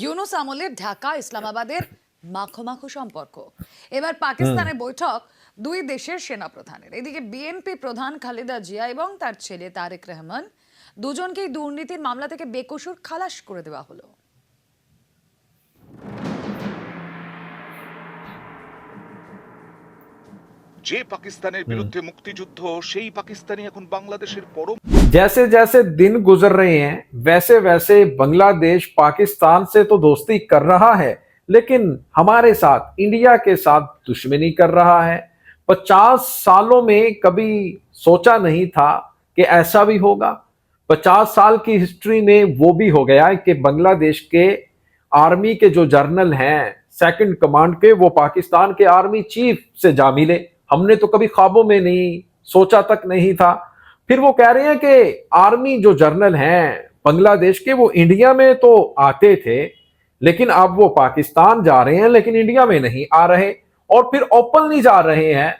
ইউনূস আমলে ঢাকা ইসলামাবাদের মাখো সম্পর্ক। এবার পাকিস্তানে বৈঠক দুই দেশের সেনাপ্রধানের। এদিকে বিএনপি প্রধান খালেদা জিয়া এবং তার ছেলে তারেক রহমান দুজনকেই দুর্নীতির মামলা থেকে বেকসুর খালাস করে দেওয়া হলো। যে পাকিস্তানের বিরুদ্ধে মুক্তিযুদ্ধ সেই পাকিস্তানি এখন বাংলাদেশের পরম। जैसे जैसे दिन गुजर रहे हैं वैसे वैसे बांग्लादेश पाकिस्तान से तो दोस्ती कर रहा है, लेकिन हमारे साथ इंडिया के साथ दुश्मनी कर रहा है। 50 सालों में कभी सोचा नहीं था कि ऐसा भी होगा। 50 साल की हिस्ट्री में वो भी हो गया कि बांग्लादेश के आर्मी के जो जर्नल हैं सेकंड कमांड के, वो पाकिस्तान के आर्मी चीफ से जा मिले। हमने तो कभी ख्वाबों में नहीं सोचा तक नहीं था। फिर वो कह रहे हैं कि आर्मी जो जर्नल हैं बांग्लादेश के वो इंडिया में तो आते थे, लेकिन अब वो पाकिस्तान जा रहे हैं लेकिन इंडिया में नहीं आ रहे, और फिर ओपनली जा रहे हैं।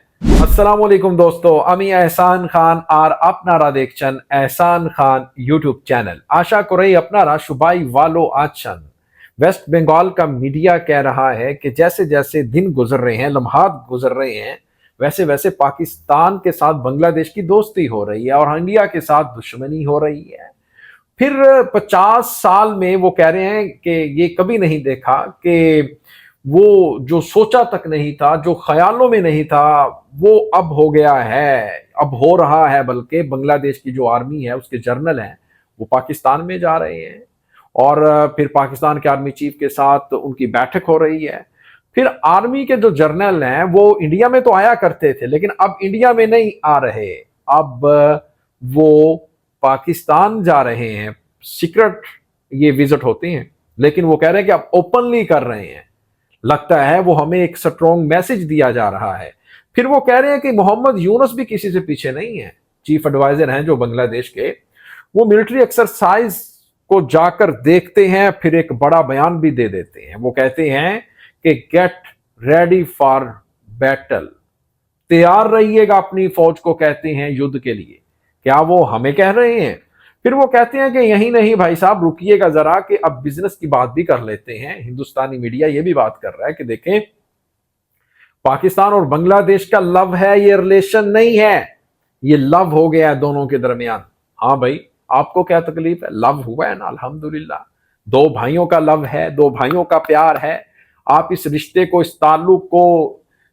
अस्सलाम वालेकुम दोस्तों, আমি এহসান খান আর আপনারা দেখছেন এহসান খান यूट्यूब चैनल। आशा करें আপনারা সবাই ভালো আছেন। वेस्ट बंगाल का मीडिया कह रहा है कि जैसे जैसे दिन गुजर रहे हैं, लम्हात गुजर रहे हैं, वैसे वैसे पाकिस्तान के साथ बांग्लादेश की दोस्ती हो रही है और इंडिया के साथ दुश्मनी हो रही है। फिर 50 साल में वो कह रहे हैं कि ये कभी नहीं देखा कि वो जो सोचा तक नहीं था, जो ख्यालों में नहीं था, वो अब हो गया है, अब हो रहा है। बल्कि बांग्लादेश की जो आर्मी है उसके जर्नल हैं वो पाकिस्तान में जा रहे हैं और फिर पाकिस्तान के आर्मी चीफ के साथ उनकी बैठक हो रही है। फिर आर्मी के जो जर्नल हैं वो इंडिया में तो आया करते थे, लेकिन अब इंडिया में नहीं आ रहे, अब वो पाकिस्तान जा रहे हैं। सीक्रेट ये विजिट होते हैं, लेकिन वो कह रहे हैं कि अब ओपनली कर रहे हैं। लगता है वो हमें एक स्ट्रॉन्ग मैसेज दिया जा रहा है। फिर वो कह रहे हैं कि मोहम्मद यूनुस भी किसी से पीछे नहीं है, चीफ एडवाइजर हैं जो बांग्लादेश के, वो मिलिट्री एक्सरसाइज को जाकर देखते हैं, फिर एक बड़ा बयान भी दे देते हैं। वो कहते हैं कि गेट रेडी फॉर बैटल, तैयार रहिएगा अपनी फौज को, कहते हैं युद्ध के लिए। क्या वो हमें कह रहे हैं? फिर वो कहते हैं कि यही नहीं भाई साहब, रुकिएगा जरा कि अब बिजनेस की बात भी कर लेते हैं। हिंदुस्तानी मीडिया ये भी बात कर रहा है कि देखें, पाकिस्तान और बांग्लादेश का लव है, ये रिलेशन नहीं है, ये लव हो गया है दोनों के दरमियान। हाँ भाई, आपको क्या तकलीफ है? लव हुआ है ना, अल्हम्दुलिल्लाह। दो भाइयों का लव है, दो भाइयों का प्यार है। आप इस रिश्ते को, इस ताल्लुक को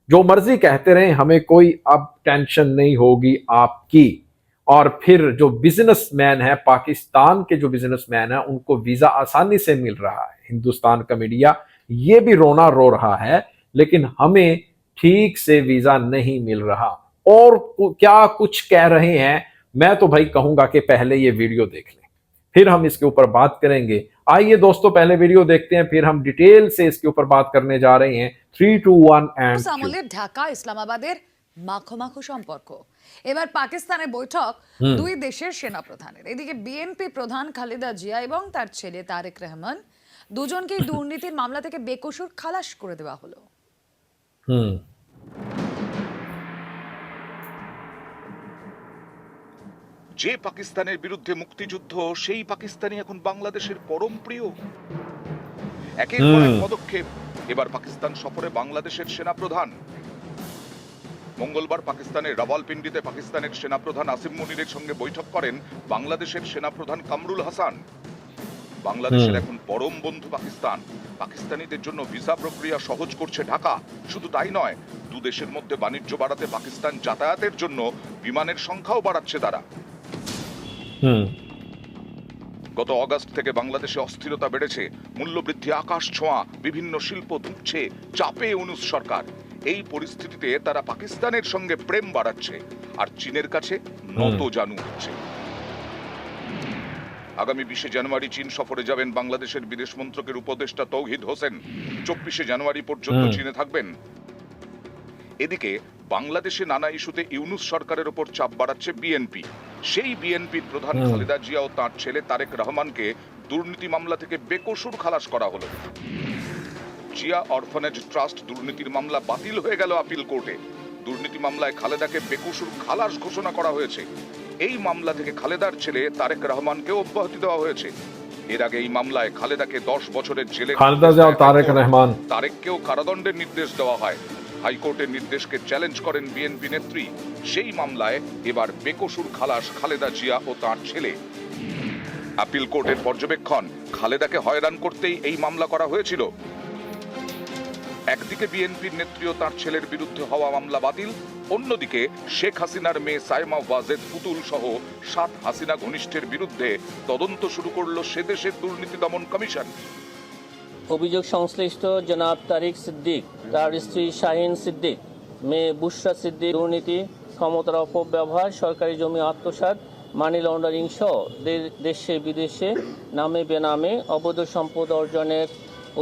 जो मर्जी कहते रहे, हमें कोई अब टेंशन नहीं होगी आपकी। और फिर जो बिजनेसमैन है, पाकिस्तान के जो बिजनेसमैन है, उनको वीजा आसानी से मिल रहा है। हिंदुस्तान का मीडिया ये भी रोना रो रहा है, लेकिन हमें ठीक से वीजा नहीं मिल रहा। और क्या कुछ कह रहे हैं, मैं तो भाई कहूंगा कि पहले ये वीडियो देख लें, फिर हम इसके ऊपर बात करेंगे। आइए दोस्तों, पहले वीडियो देखते हैं, फिर हम डिटेल से इसके ऊपर बात करने जा रहे हैं। 3, 2, 1 ইউনূস আমলে ঢাকা ইসলামাবাদের মাখো সম্পর্ক। এবার পাকিস্তানে বৈঠক দুই দেশের সেনাপ্রধানের। এদিকে বিএনপি প্রধান খালেদা জিয়া এবং তার ছেলে তারেক রহমান দুজনকেই দুর্নীতির মামলা থেকে বেকসুর খালাস করে দেওয়া হলো। যে পাকিস্তানের বিরুদ্ধে মুক্তিযুদ্ধ সেই পাকিস্তানি এখন বাংলাদেশের পরম প্রিয়। একের পর এক পদক্ষেপ। এবার পাকিস্তান সফরে বাংলাদেশের সেনাপ্রধান। মঙ্গলবার পাকিস্তানের রাওয়ালপিন্ডিতে পাকিস্তানের সেনাপ্রধান আসিম মুনিরের সঙ্গে বৈঠক করেন বাংলাদেশের সেনাপ্রধান কামরুল হাসান। বাংলাদেশের এখন পরম বন্ধু পাকিস্তান। পাকিস্তানিদের জন্য ভিসা প্রক্রিয়া সহজ করছে ঢাকা। শুধু তাই নয়, দুদেশের মধ্যে বাণিজ্য বাড়াতে পাকিস্তান যাতায়াতের জন্য বিমানের সংখ্যাও বাড়াচ্ছে তারা। গত অগাস্ট থেকে বাংলাদেশে অস্থিরতা বেড়েছে, মূল্যবৃদ্ধি আকাশ ছোঁয়া, বিভিন্ন শিল্প ধুঁকছে, চাপে ইউনূস সরকার। এই পরিস্থিতিতে তারা পাকিস্তানের সঙ্গে প্রেম বাড়াচ্ছে আর চীনের কাছে নতজানু হচ্ছে। আগামী 20 জানুয়ারি চীন সফরে যাবেন বাংলাদেশের বিদেশ মন্ত্রকের উপদেষ্টা তৌহিদ হোসেন। 24 জানুয়ারি পর্যন্ত চীনে থাকবেন। এদিকে বাংলাদেশে নানা ইস্যুতে ইউনূস সরকারের উপর চাপ বাড়াচ্ছে বিএনপি। সেই বিএনপির প্রধান খালেদা জিয়া ও তার ছেলে তারেক রহমানকে দুর্নীতি মামলা থেকে বেকসুর খালাস করা হলো। জিয়া অরফানেজ ট্রাস্ট দুর্নীতির মামলা বাতিল হয়ে গেল আপিল কোর্টে। দুর্নীতি মামলায় খালেদাকে বেকসুর খালাস ঘোষণা করা হয়েছে। এই মামলা থেকে খালেদার ছেলে তারেক রহমানকেও অব্যাহতি দেওয়া হয়েছে। এর আগে এই মামলায় খালেদাকে 10 বছরের জেলে খালেদা জিয়া ও তারেক রহমান তারেককেও কারাদণ্ডের নির্দেশ দেওয়া হয়। হাইকোর্টের নির্দেশকে চ্যালেঞ্জ করেন বিএনপি নেত্রী। সেই মামলায় এবার বেকসুর খালাস খালেদা জিয়া ও তার ছেলে। আপিল কোর্টের পর্যবেক্ষণ, খালেদাকে হয়রান করতেই এই মামলা করা হয়েছিল। একদিকে বিএনপির নেত্রী ও তার ছেলের বিরুদ্ধে হওয়া মামলা বাতিল, অন্যদিকে শেখ হাসিনার মেয়ে সাইমা ওয়াজেদ পুতুল সহ 7 হাসিনা ঘনিষ্ঠের বিরুদ্ধে তদন্ত শুরু করল সে দেশের দুর্নীতি দমন কমিশন। অভিযোগ সংশ্লিষ্ট জনাব তারিক সিদ্দিক, তার স্ত্রী শাহিন সিদ্দিক, মেয়ে বুশরা সিদ্দিক দুর্নীতি, ক্ষমতার অপব্যবহার, সরকারি জমি আত্মসাৎ, মানি লন্ডারিং সহ দেশে বিদেশে নামে বেনামে অবৈধ সম্পদ অর্জনের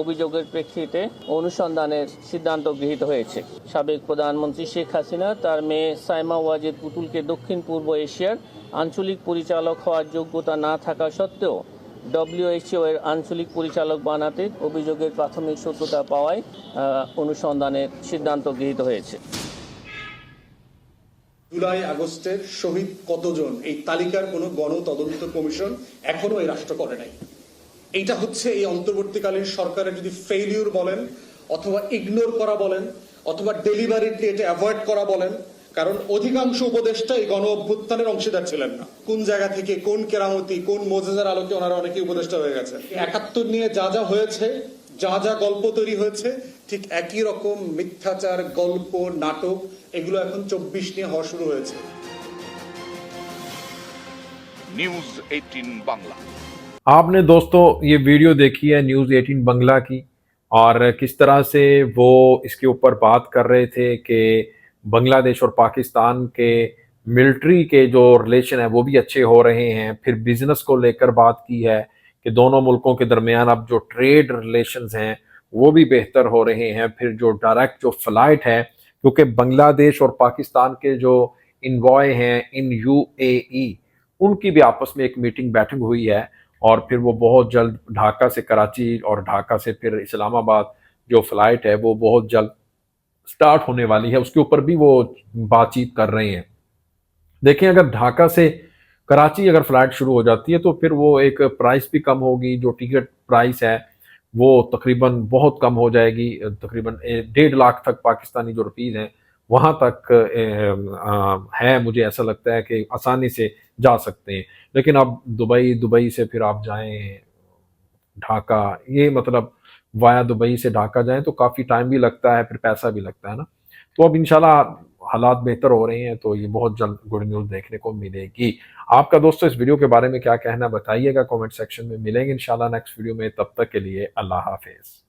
অভিযোগের প্রেক্ষিতে অনুসন্ধানের সিদ্ধান্ত গৃহীত হয়েছে। সাবেক প্রধানমন্ত্রী শেখ হাসিনা তার মেয়ে সাইমা ওয়াজেদ পুতুলকে দক্ষিণ পূর্ব এশিয়ার আঞ্চলিক পরিচালক হওয়ার যোগ্যতা না থাকা সত্ত্বেও WHO এর আঞ্চলিক পরিচালক বানাতে অভিযোগের প্রাথমিক সত্যতা পাওয়ায় অনুসন্ধানের সিদ্ধান্ত গৃহীত হয়েছে। জুলাই আগস্টের শহীদ কতজন, এই তালিকার কোনো গণ তদন্ত কমিশন এখনো এই রাষ্ট্র করে নাই। এইটা হচ্ছে এই অন্তর্বর্তীকালীন সরকারের যদি ফেইলিউর বলেন, অথবা ইগনোর করা বলেন, অথবা ডেলিভারিটি এটা অ্যাভয়েড করা বলেন, কারণ অধিকাংশ উপদেষ্টা এই গণ অভ্যুত্থানের অংশীদার ছিলেন না। কোন জায়গা থেকে, কোন কেরামতি, কোন মোজেজার আলোকে ওনারা অনেকে উপদেষ্টা হয়ে গেছে। ৭১ নিয়ে যা যা হয়েছে, যা যা গল্প তৈরি হয়েছে, ঠিক একই রকম মিথ্যাচার, গল্প, নাটক এগুলো এখন 24 নিয়ে হওয়া শুরু হয়েছে। নিউজ 18 বাংলা। आपने दोस्तों ये वीडियो देखी है न्यूज़ 18 बंगला की, और किस तरह से वो इसके ऊपर बात कर रहे थे कि बांग्लादेश और पाकिस्तान के मिलिट्री के जो रिलेशन है वो भी अच्छे हो रहे हैं। फिर बिजनेस को लेकर बात की है कि दोनों मुल्कों के दरमियान अब जो ट्रेड रिलेशंस हैं वो भी बेहतर हो रहे हैं। फिर जो डायरेक्ट जो फ्लाइट है, क्योंकि बांग्लादेश और पाकिस्तान के जो इन्वॉय हैं इन UAE, उनकी भी आपस में एक मीटिंग बैठक हुई है, और फिर वो बहुत जल्द ढाका से कराची और ढाका से फिर इस्लामाबाद जो फ्लाइट है वो बहुत जल्द स्टार्ट होने वाली है, उसके ऊपर भी वो बातचीत कर रहे हैं। देखें, अगर ढाका से कराची अगर फ्लाइट शुरू हो जाती है तो फिर वो एक प्राइस भी कम होगी, जो टिकट प्राइस है वो तकरीबन बहुत कम हो जाएगी, तकरीबन 1.5 लाख तक पाकिस्तानी जो रुपीज़ हैं वहाँ तक है। मुझे ऐसा लगता है कि आसानी से जा सकते हैं। लेकिन अब दुबई से फिर आप जाएं ढाका, ये मतलब वाया दुबई से ढाका जाएं तो काफ़ी टाइम भी लगता है, फिर पैसा भी लगता है ना। तो अब इंशाल्लाह हालात बेहतर हो रहे हैं, तो ये बहुत जल्द गुड न्यूज़ देखने को मिलेगी। आपका दोस्तों इस वीडियो के बारे में क्या कहना बताइएगा कमेंट सेक्शन में। मिलेंगे इंशाल्लाह नेक्स्ट वीडियो में, तब तक के लिए अल्लाह हाफिज़।